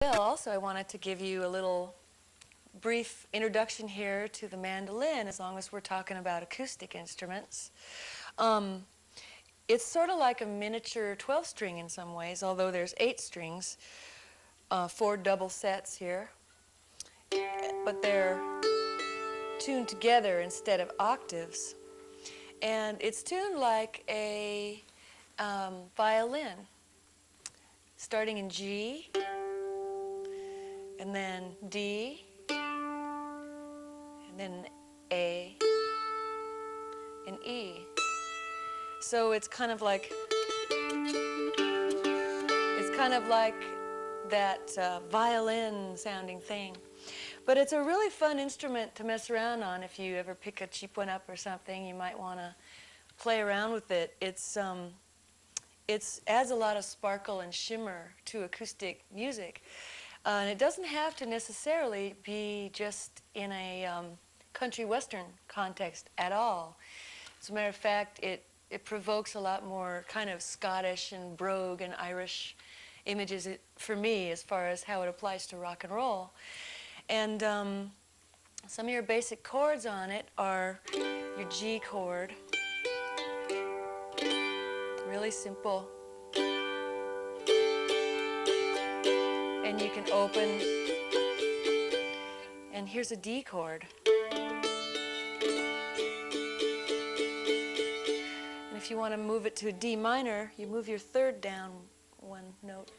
Well, also I wanted to give you a little brief introduction here to the mandolin, as long as we're talking about acoustic instruments. It's sort of like a miniature 12-string in some ways, although there's 8 strings, 4 double sets here, but they're tuned together instead of octaves. And it's tuned like a violin, starting in G, and then D, and then A, and E. So it's kind of like that violin sounding thing. But it's a really fun instrument to mess around on. If you ever pick a cheap one up or something, you might want to play around with it. It adds a lot of sparkle and shimmer to acoustic music. And it doesn't have to necessarily be just in a country western context at all. As a matter of fact, it provokes a lot more kind of Scottish and brogue and Irish images for me, as far as how it applies to rock and roll. And some of your basic chords on it are your G chord, really simple. And you can open, and here's a D chord. And if you want to move it to a D minor, you move your third down one note.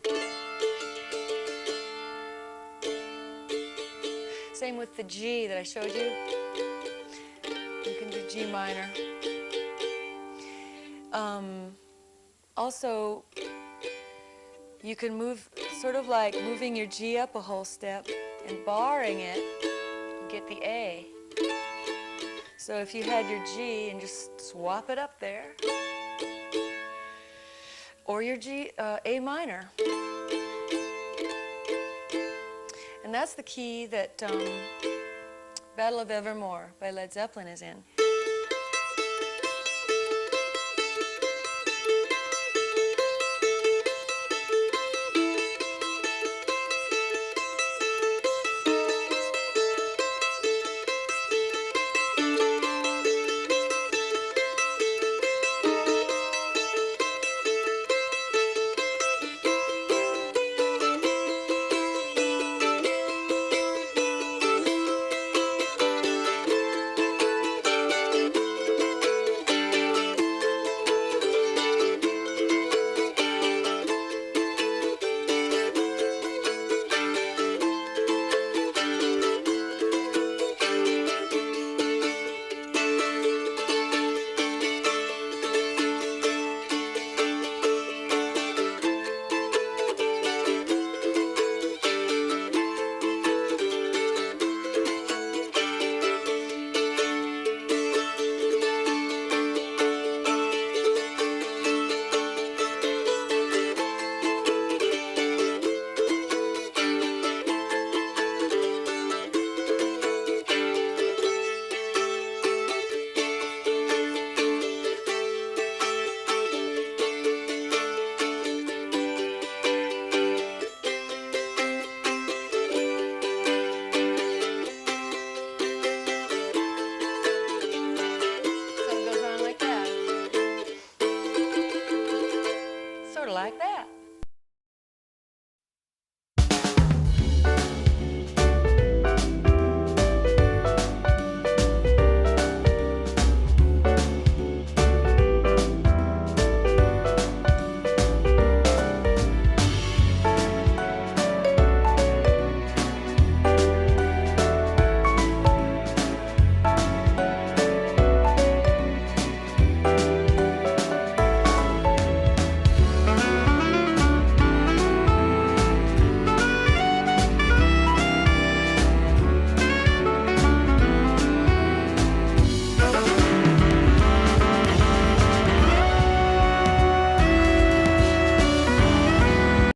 Same with the G that I showed you. You can do G minor. Also, you can move, sort of like moving your G up a whole step and barring it, you get the A. So if you had your G and just swap it up there, or your G, A minor. And that's the key that Battle of Evermore by Led Zeppelin is in.